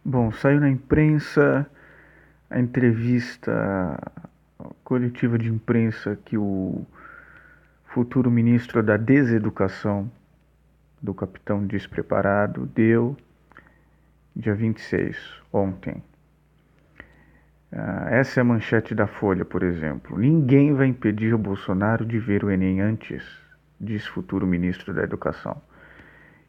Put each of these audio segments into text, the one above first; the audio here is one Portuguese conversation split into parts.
Bom, saiu na imprensa a entrevista coletiva de imprensa que o futuro ministro da Deseducação, do capitão despreparado, deu dia 26, ontem. Essa é a manchete da Folha, por exemplo. Ninguém vai impedir o Bolsonaro de ver o Enem antes, diz futuro ministro da Educação.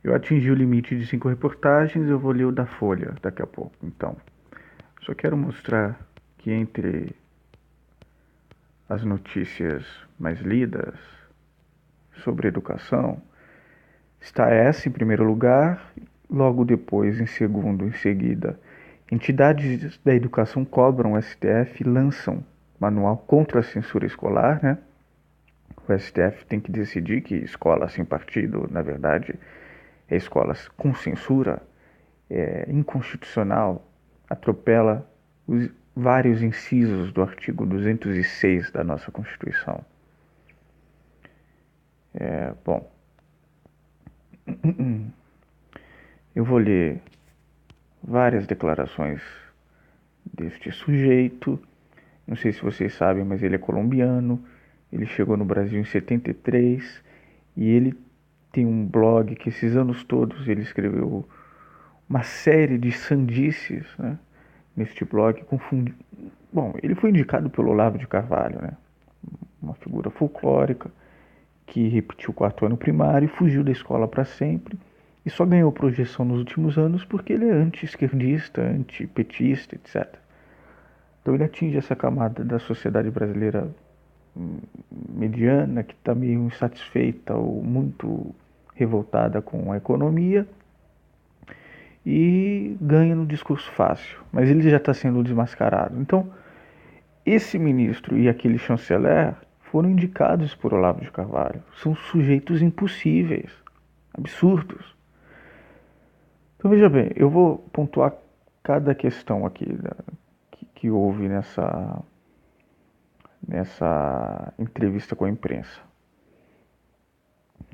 Eu atingi o limite de 5 reportagens, eu vou ler o da Folha daqui a pouco. Então, só quero mostrar que entre as notícias mais lidas sobre educação, está essa em primeiro lugar, logo depois, em segundo, em seguida, entidades da educação cobram o STF e lançam manual contra a censura escolar, né? O STF tem que decidir que escola sem partido, na verdade, é escolas com censura, é inconstitucional, atropela os vários incisos do artigo 206 da nossa Constituição. Bom, eu vou ler várias declarações deste sujeito. Não sei se vocês sabem, mas ele é colombiano. Ele chegou no Brasil em 73 e ele tem um blog que esses anos todos ele escreveu uma série de sandices, né, neste blog. Bom, ele foi indicado pelo Olavo de Carvalho, né, uma figura folclórica que repetiu o quarto ano primário e fugiu da escola para sempre. E só ganhou projeção nos últimos anos porque ele é anti-esquerdista, anti-petista, etc. Então ele atinge essa camada da sociedade brasileira mediana, que está meio insatisfeita ou muito revoltada com a economia, e ganha no discurso fácil. Mas ele já está sendo desmascarado. Então, esse ministro e aquele chanceler foram indicados por Olavo de Carvalho. São sujeitos impossíveis, absurdos. Então veja bem, eu vou pontuar cada questão aqui que houve nessa entrevista com a imprensa.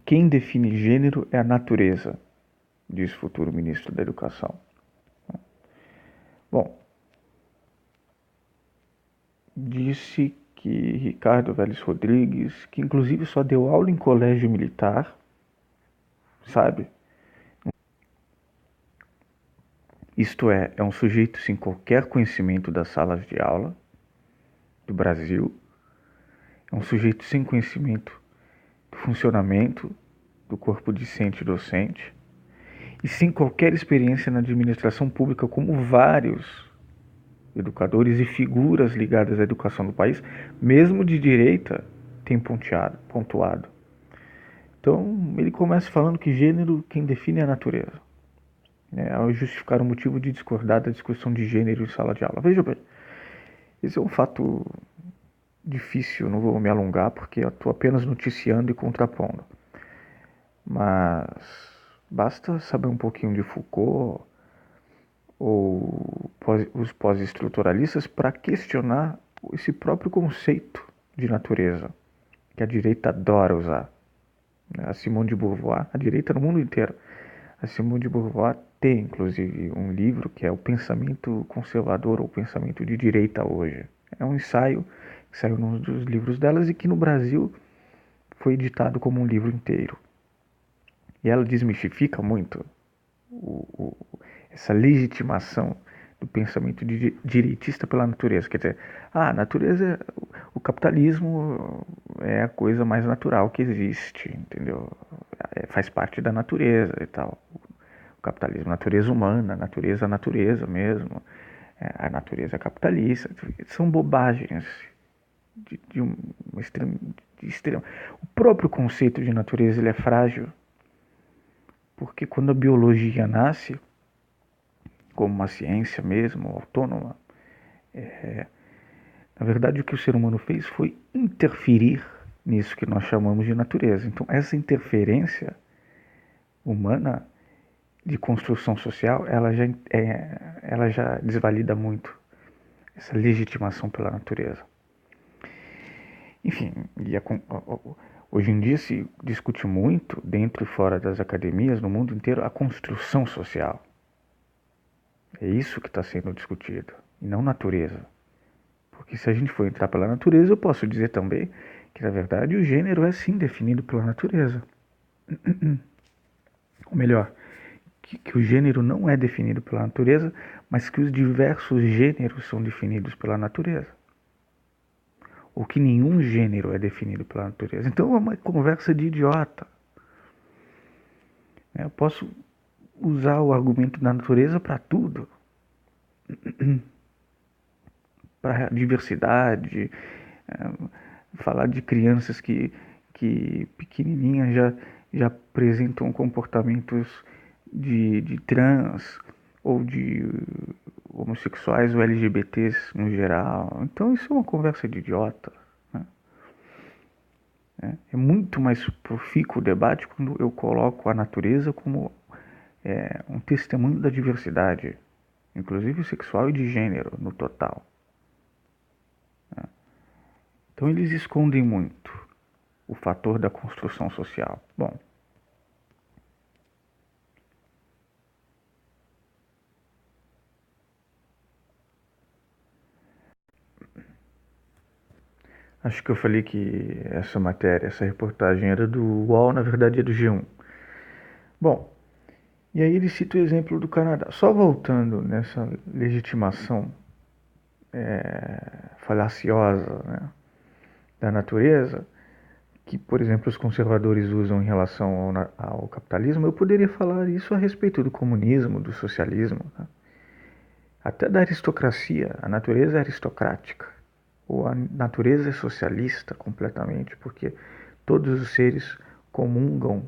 Quem define gênero é a natureza, diz o futuro ministro da Educação. Bom, disse que Ricardo Vélez Rodrigues, que inclusive só deu aula em colégio militar, sabe? Isto é um sujeito sem qualquer conhecimento das salas de aula do Brasil, é um sujeito sem conhecimento do funcionamento do corpo discente e docente, e sem qualquer experiência na administração pública, como vários educadores e figuras ligadas à educação do país, mesmo de direita, têm pontuado. Então, ele começa falando que gênero quem define é a natureza, né, ao justificar o motivo de discordar da discussão de gênero em sala de aula. Veja bem, esse é um fato difícil, não vou me alongar porque eu estou apenas noticiando e contrapondo. Mas basta saber um pouquinho de Foucault ou os pós-estruturalistas para questionar esse próprio conceito de natureza, que a direita adora usar. A Simone de Beauvoir, a direita no mundo inteiro. A Simone de Beauvoir tem, inclusive, um livro que é O Pensamento Conservador ou Pensamento de Direita Hoje. É um ensaio que saiu num dos livros delas e que no Brasil foi editado como um livro inteiro. E ela desmistifica muito essa legitimação do pensamento direitista pela natureza. Quer dizer, a natureza, o capitalismo é a coisa mais natural que existe, entendeu? Faz parte da natureza e tal. O capitalismo, natureza humana, natureza mesmo, a natureza capitalista, são bobagens de uma extrema. O próprio conceito de natureza ele é frágil, porque quando a biologia nasce, como uma ciência mesmo, autônoma, na verdade o que o ser humano fez foi interferir nisso que nós chamamos de natureza. Então essa interferência humana de construção social, ela já desvalida muito essa legitimação pela natureza. Enfim, hoje em dia se discute muito, dentro e fora das academias, no mundo inteiro, a construção social. É isso que está sendo discutido, e não natureza. Porque se a gente for entrar pela natureza, eu posso dizer também que, na verdade, o gênero é sim definido pela natureza. Ou melhor, que o gênero não é definido pela natureza, mas que os diversos gêneros são definidos pela natureza. Ou que nenhum gênero é definido pela natureza. Então é uma conversa de idiota. Eu posso usar o argumento da natureza para tudo. Para diversidade, falar de crianças que pequenininhas já apresentam comportamentos de trans ou de homossexuais ou LGBTs no geral. Então isso é uma conversa de idiota. Né? É muito mais profícuo o debate quando eu coloco a natureza como um testemunho da diversidade, inclusive sexual e de gênero no total. Então eles escondem muito o fator da construção social. Bom, acho que eu falei que essa matéria, essa reportagem era do UOL, na verdade é do G1. Bom, e aí ele cita o exemplo do Canadá. Só voltando nessa legitimação falaciosa, né, da natureza, que, por exemplo, os conservadores usam em relação ao capitalismo, eu poderia falar isso a respeito do comunismo, do socialismo, né? Até da aristocracia. A natureza é aristocrática, ou a natureza é socialista completamente, porque todos os seres comungam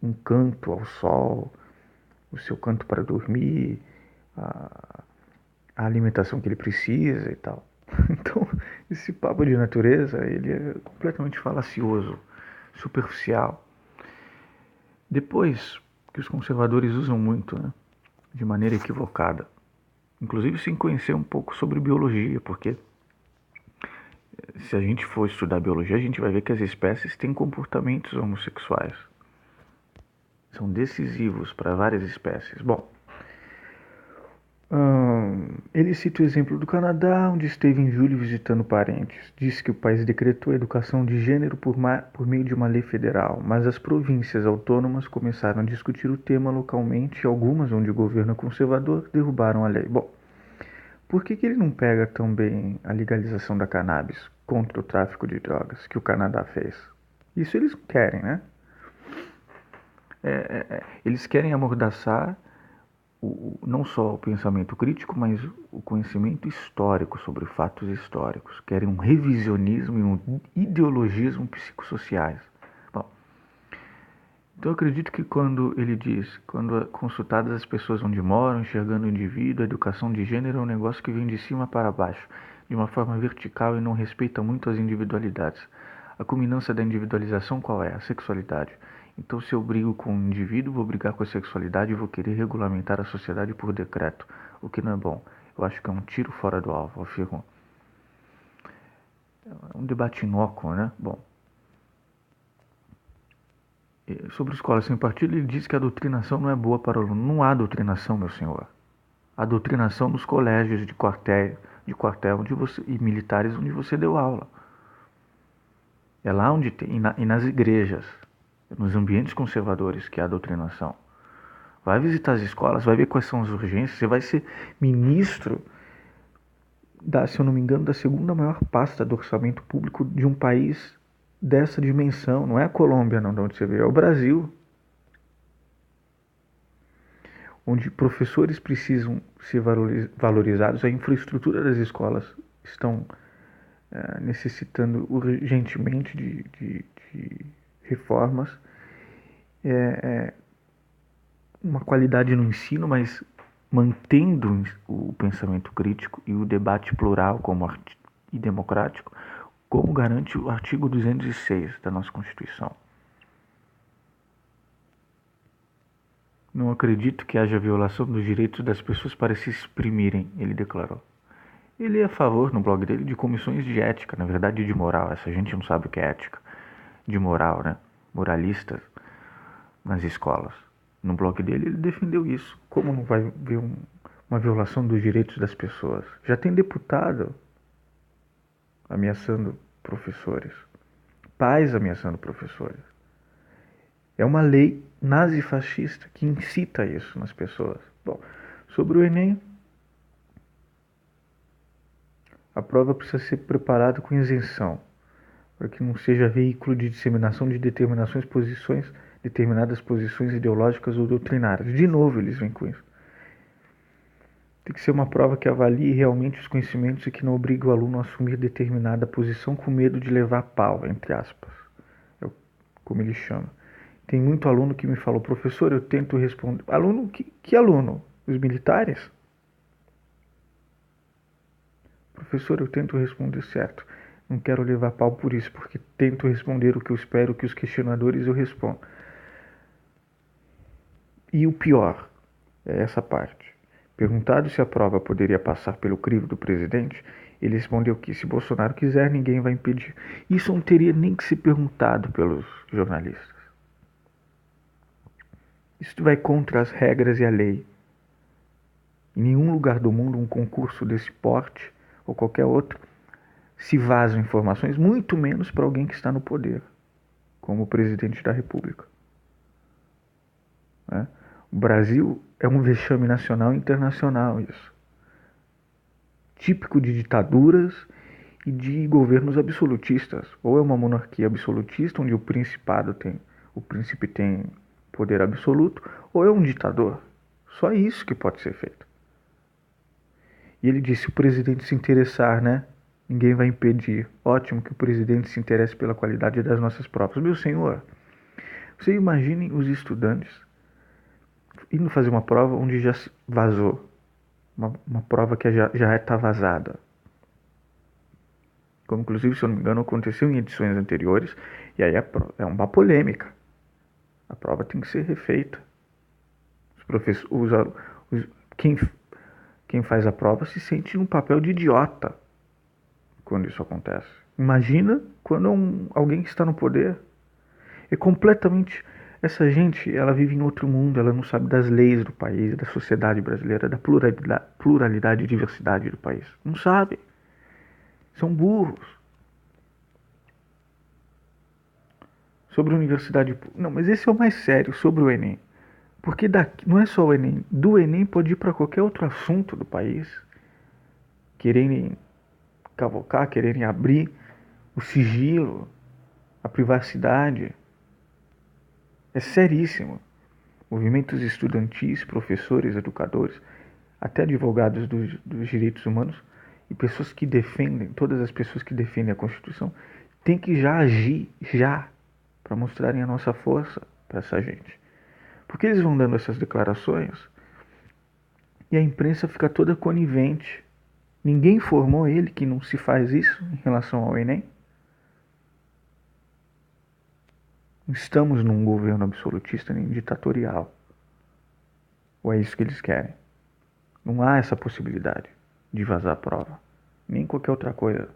um canto ao sol, o seu canto para dormir, a, a alimentação que ele precisa e tal. Então, esse papo de natureza, ele é completamente falacioso, superficial. Depois, que os conservadores usam muito, né, de maneira equivocada, inclusive sem conhecer um pouco sobre biologia, porque se a gente for estudar biologia, a gente vai ver que as espécies têm comportamentos homossexuais. São decisivos para várias espécies. Bom, ele cita o exemplo do Canadá, onde esteve em julho visitando parentes. Disse que o país decretou a educação de gênero por meio de uma lei federal, mas as províncias autônomas começaram a discutir o tema localmente e algumas, onde o governo é conservador, derrubaram a lei. Bom, por que ele não pega também a legalização da cannabis contra o tráfico de drogas que o Canadá fez? Isso eles querem, né? Eles querem amordaçar não só o pensamento crítico, mas o conhecimento histórico sobre fatos históricos. Querem um revisionismo e um ideologismo psicossociais. Bom, então eu acredito que quando ele diz, quando consultadas as pessoas onde moram, enxergando o indivíduo, a educação de gênero é um negócio que vem de cima para baixo, de uma forma vertical e não respeita muito as individualidades. A culminância da individualização qual é? A sexualidade. Então, se eu brigo com um indivíduo, vou brigar com a sexualidade e vou querer regulamentar a sociedade por decreto, o que não é bom. Eu acho que é um tiro fora do alvo, afirmo. É um debate inócuo, né? Bom, sobre escola sem partido, ele diz que a doutrinação não é boa para o aluno. Não há doutrinação, meu senhor. Há doutrinação nos colégios de quartel onde você, e militares onde você deu aula. É lá onde tem, e nas igrejas, nos ambientes conservadores que há doutrinação. Vai visitar as escolas, vai ver quais são as urgências. Você vai ser ministro se eu não me engano, da segunda maior pasta do orçamento público de um país dessa dimensão. Não é a Colômbia, não, de onde você veio, é o Brasil, onde professores precisam ser valorizados, a infraestrutura das escolas estão necessitando urgentemente de reformas, uma qualidade no ensino, mas mantendo o pensamento crítico e o debate plural e democrático, como garante o artigo 206 da nossa Constituição. Não acredito que haja violação dos direitos das pessoas para se exprimirem, ele declarou. Ele é a favor, no blog dele, de comissões de ética, na verdade de moral. Essa gente não sabe o que é ética. De moral, né? Moralistas nas escolas. No blog dele ele defendeu isso. Como não vai ver uma violação dos direitos das pessoas. Já tem deputado ameaçando professores, pais ameaçando professores. É uma lei nazifascista que incita isso nas pessoas. Bom, sobre o Enem, a prova precisa ser preparada com isenção, para que não seja veículo de disseminação de determinadas posições ideológicas ou doutrinárias. De novo, eles vêm com isso. Tem que ser uma prova que avalie realmente os conhecimentos e que não obrigue o aluno a assumir determinada posição com medo de levar pau, entre aspas. É como ele chama. Tem muito aluno que me falou, professor, eu tento responder. Aluno? Que aluno? Os militares? Professor, eu tento responder certo. Não quero levar pau por isso, porque tento responder o que eu espero que os questionadores eu respondam. E o pior é essa parte. Perguntado se a prova poderia passar pelo crivo do presidente, ele respondeu que se Bolsonaro quiser, ninguém vai impedir. Isso não teria nem que ser perguntado pelos jornalistas. Isso vai contra as regras e a lei. Em nenhum lugar do mundo um concurso desse porte ou qualquer outro se vazam informações, muito menos para alguém que está no poder, como o presidente da República. Né? O Brasil é um vexame nacional e internacional, isso. Típico de ditaduras e de governos absolutistas. Ou é uma monarquia absolutista, onde o príncipe tem poder absoluto, ou é um ditador. Só isso que pode ser feito. E ele disse, se o presidente se interessar, né? Ninguém vai impedir. Ótimo que o presidente se interesse pela qualidade das nossas provas. Meu senhor, você imagine os estudantes indo fazer uma prova onde já vazou. Uma prova que já está vazada. Como inclusive, se eu não me engano, aconteceu em edições anteriores. E aí é uma polêmica. A prova tem que ser refeita. Os professores, quem faz a prova se sente num papel de idiota quando isso acontece. Imagina quando alguém que está no poder é completamente... Essa gente, ela vive em outro mundo, ela não sabe das leis do país, da sociedade brasileira, da pluralidade e diversidade do país. Não sabe. São burros. Sobre a universidade... Não, mas esse é o mais sério, sobre o Enem. Porque não é só o Enem. Do Enem pode ir para qualquer outro assunto do país. Quererem cavocar, quererem abrir o sigilo, a privacidade. É seríssimo. Movimentos estudantis, professores, educadores, até advogados dos direitos humanos e pessoas que defendem, todas as pessoas que defendem a Constituição, têm que já agir, para mostrarem a nossa força para essa gente. Porque eles vão dando essas declarações e a imprensa fica toda conivente. Ninguém informou ele que não se faz isso em relação ao Enem? Não estamos num governo absolutista nem ditatorial. Ou é isso que eles querem? Não há essa possibilidade de vazar a prova. Nem qualquer outra coisa.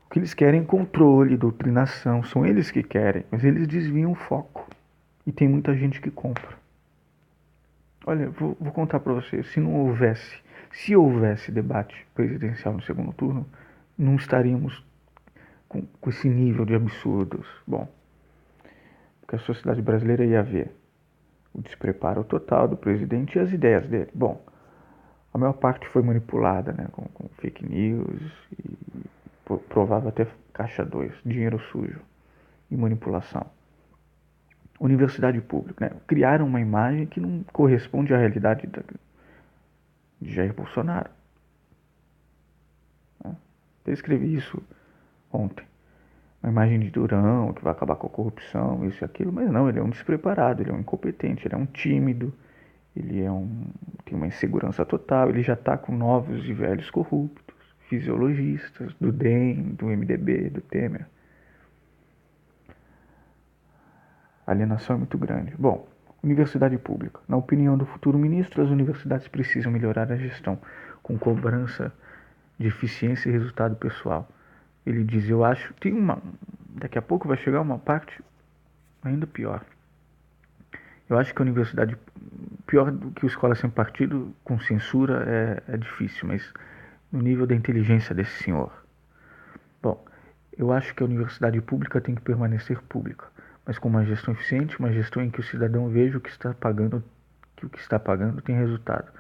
O que eles querem é controle, doutrinação. São eles que querem, mas eles desviam o foco. E tem muita gente que compra. Olha, vou contar para você. Se houvesse debate presidencial no segundo turno, não estaríamos com esse nível de absurdos. Bom, porque a sociedade brasileira ia ver o despreparo total do presidente e as ideias dele. Bom, a maior parte foi manipulada, né, com fake news e provava até caixa 2, dinheiro sujo e manipulação. Universidade pública, né, criaram uma imagem que não corresponde à realidade de Jair Bolsonaro. Eu escrevi isso ontem. Uma imagem de durão, que vai acabar com a corrupção, isso e aquilo, mas não, ele é um despreparado, ele é um incompetente, ele é um tímido, tem uma insegurança total, ele já está com novos e velhos corruptos, fisiologistas, do DEM, do MDB, do Temer. A alienação é muito grande. Bom, universidade pública. Na opinião do futuro ministro, as universidades precisam melhorar a gestão, com cobrança de eficiência e resultado pessoal. Ele diz, eu acho, daqui a pouco vai chegar uma parte ainda pior. Eu acho que a universidade pior do que o Escola Sem Partido com censura é difícil, mas no nível da inteligência desse senhor. Bom, eu acho que a universidade pública tem que permanecer pública, mas com uma gestão eficiente, uma gestão em que o cidadão veja o que está pagando, que o que está pagando tem resultado.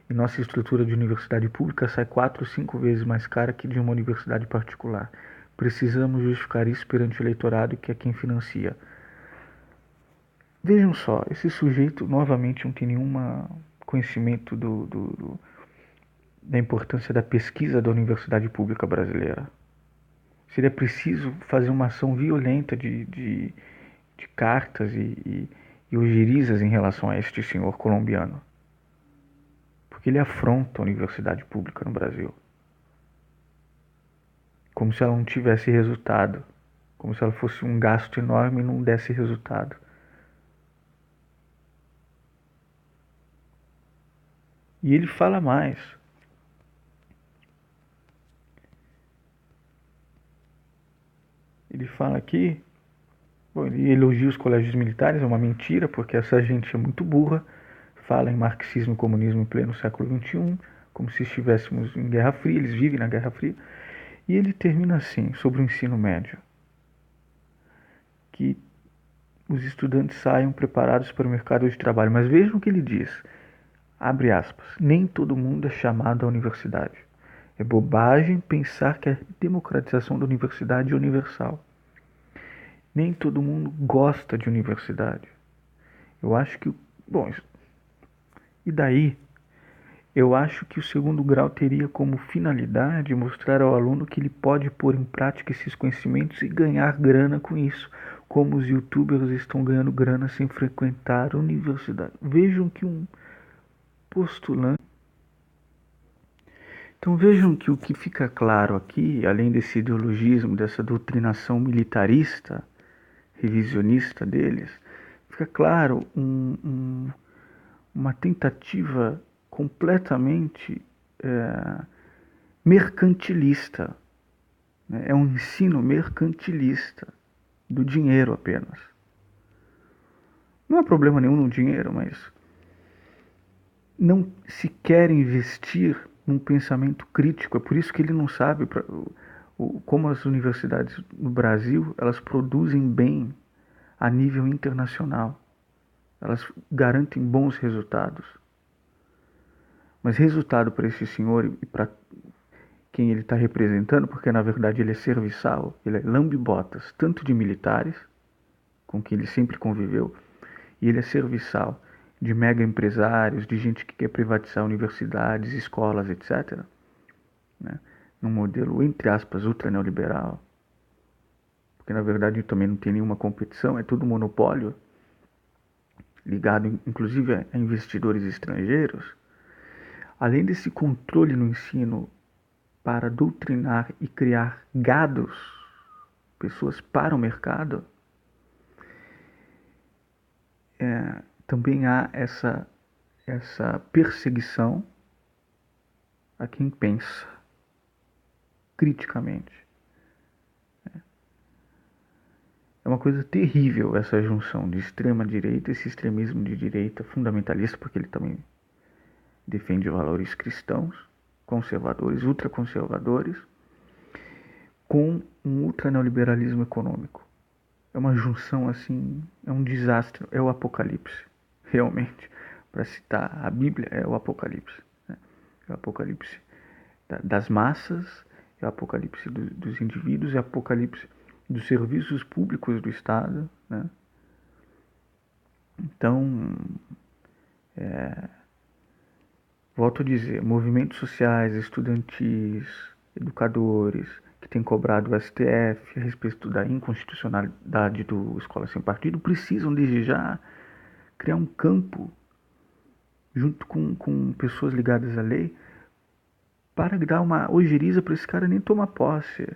E nossa estrutura de universidade pública sai 4 ou 5 vezes mais cara que de uma universidade particular. Precisamos justificar isso perante o eleitorado, que é quem financia. Vejam só, esse sujeito novamente não tem nenhum conhecimento da importância da pesquisa da universidade pública brasileira. Seria preciso fazer uma ação violenta de cartas e ojerizas em relação a este senhor colombiano. Porque ele afronta a universidade pública no Brasil. Como se ela não tivesse resultado. Como se ela fosse um gasto enorme e não desse resultado. E ele fala mais. Ele fala aqui, bom, ele elogia os colégios militares, é uma mentira, porque essa gente é muito burra, fala em marxismo e comunismo em pleno século XXI, como se estivéssemos em Guerra Fria, eles vivem na Guerra Fria. E ele termina assim, sobre o ensino médio, que os estudantes saiam preparados para o mercado de trabalho. Mas vejam o que ele diz, abre aspas, nem todo mundo é chamado à universidade. É bobagem pensar que a democratização da universidade é universal. Nem todo mundo gosta de universidade. Eu acho que, bom, e daí? Eu acho que o segundo grau teria como finalidade mostrar ao aluno que ele pode pôr em prática esses conhecimentos e ganhar grana com isso, como os youtubers estão ganhando grana sem frequentar a universidade. Vejam que um postulante. Então vejam que o que fica claro aqui, além desse ideologismo, dessa doutrinação militarista, revisionista deles, fica claro uma tentativa completamente mercantilista. Né? É um ensino mercantilista do dinheiro apenas. Não há problema nenhum no dinheiro, mas não se quer investir num pensamento crítico. É por isso que ele não sabe como as universidades no Brasil elas produzem bem a nível internacional. Elas garantem bons resultados. Mas resultado para esse senhor e para quem ele está representando, porque na verdade ele é serviçal, ele é lambe-botas, tanto de militares, com quem ele sempre conviveu, e ele é serviçal de mega empresários, de gente que quer privatizar universidades, escolas, etc. Né? Num modelo, entre aspas, ultra neoliberal, porque na verdade também não tem nenhuma competição, é tudo monopólio, ligado inclusive a investidores estrangeiros. Além desse controle no ensino para doutrinar e criar gados, pessoas para o mercado, também há essa perseguição a quem pensa criticamente. É uma coisa terrível essa junção de extrema direita, esse extremismo de direita fundamentalista, porque ele também defende valores cristãos, conservadores, ultraconservadores, com um ultraneoliberalismo econômico. É uma junção assim, é um desastre, é o apocalipse, realmente. Para citar a Bíblia, é o apocalipse. Né? É o apocalipse das massas, é o apocalipse dos indivíduos, é o apocalipse dos serviços públicos do Estado. Né? Então, volto a dizer, movimentos sociais, estudantis, educadores, que têm cobrado o STF a respeito da inconstitucionalidade do Escola Sem Partido, precisam desde já criar um campo, junto com pessoas ligadas à lei, para dar uma ojeriza para esse cara nem tomar posse.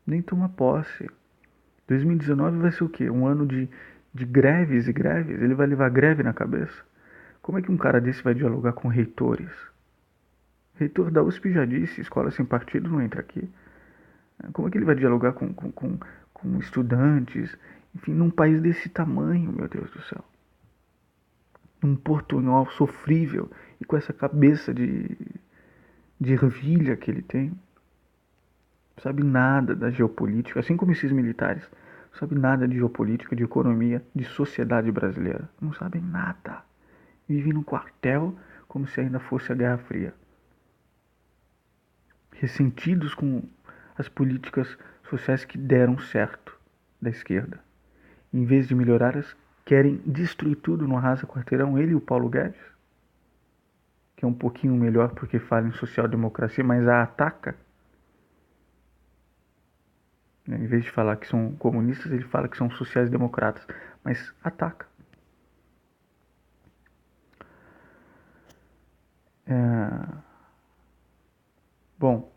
Nem tomar posse. 2019 vai ser o quê? Um ano de greves e greves? Ele vai levar greve na cabeça? Como é que um cara desse vai dialogar com reitores? Reitor da USP já disse, escola sem partido não entra aqui. Como é que ele vai dialogar com estudantes? Enfim, num país desse tamanho, meu Deus do céu. num portunhol sofrível e com essa cabeça de ervilha que ele tem. Não sabe nada da geopolítica, assim como esses militares. Não sabe nada de geopolítica, de economia, de sociedade brasileira. Não sabem nada. Vivem num quartel como se ainda fosse a Guerra Fria. Ressentidos com as políticas sociais que deram certo da esquerda. Em vez de melhorá-las, querem destruir tudo no arrasa quarteirão. Ele e o Paulo Guedes, que é um pouquinho melhor porque fala em social-democracia, mas a ataca. Em vez de falar que são comunistas, ele fala que são sociais-democratas, mas ataca. Bom,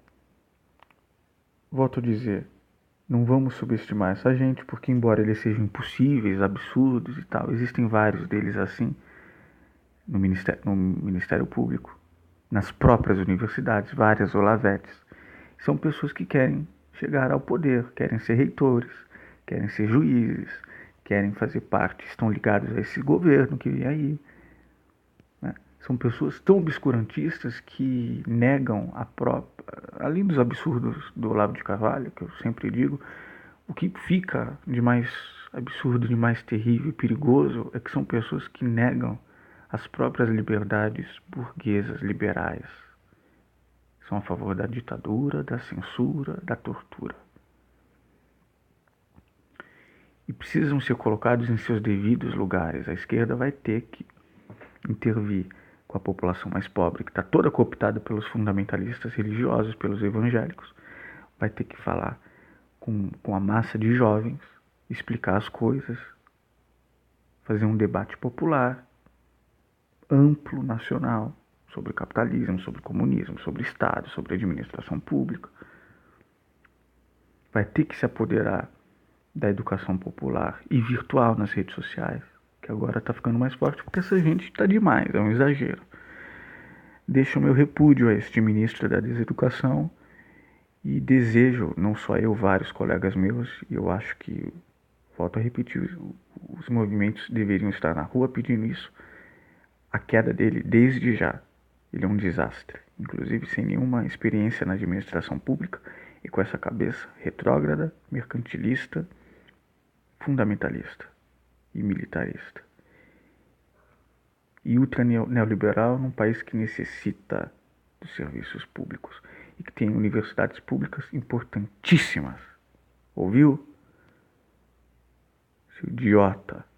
volto a dizer, não vamos subestimar essa gente, porque embora eles sejam impossíveis, absurdos e tal, existem vários deles assim no Ministério Público, nas próprias universidades, várias Olavetes. São pessoas que querem chegar ao poder, querem ser reitores, querem ser juízes, querem fazer parte, estão ligados a esse governo que vem aí. Né? São pessoas tão obscurantistas que negam a própria... Além dos absurdos do Olavo de Carvalho, que eu sempre digo, o que fica de mais absurdo, de mais terrível e perigoso é que são pessoas que negam as próprias liberdades burguesas liberais. São a favor da ditadura, da censura, da tortura. E precisam ser colocados em seus devidos lugares. A esquerda vai ter que intervir com a população mais pobre, que está toda cooptada pelos fundamentalistas religiosos, pelos evangélicos. Vai ter que falar com a massa de jovens, explicar as coisas, fazer um debate popular, amplo, nacional, sobre capitalismo, sobre comunismo, sobre Estado, sobre administração pública. Vai ter que se apoderar da educação popular e virtual nas redes sociais, que agora está ficando mais forte porque essa gente está demais, é um exagero. Deixo o meu repúdio a este ministro da Deseducação e desejo, não só eu, vários colegas meus, e eu acho que, volto a repetir, os movimentos deveriam estar na rua pedindo isso, a queda dele desde já. Ele é um desastre, inclusive sem nenhuma experiência na administração pública e com essa cabeça retrógrada, mercantilista, fundamentalista e militarista. E ultra neoliberal num país que necessita dos serviços públicos e que tem universidades públicas importantíssimas. Ouviu? Seu idiota.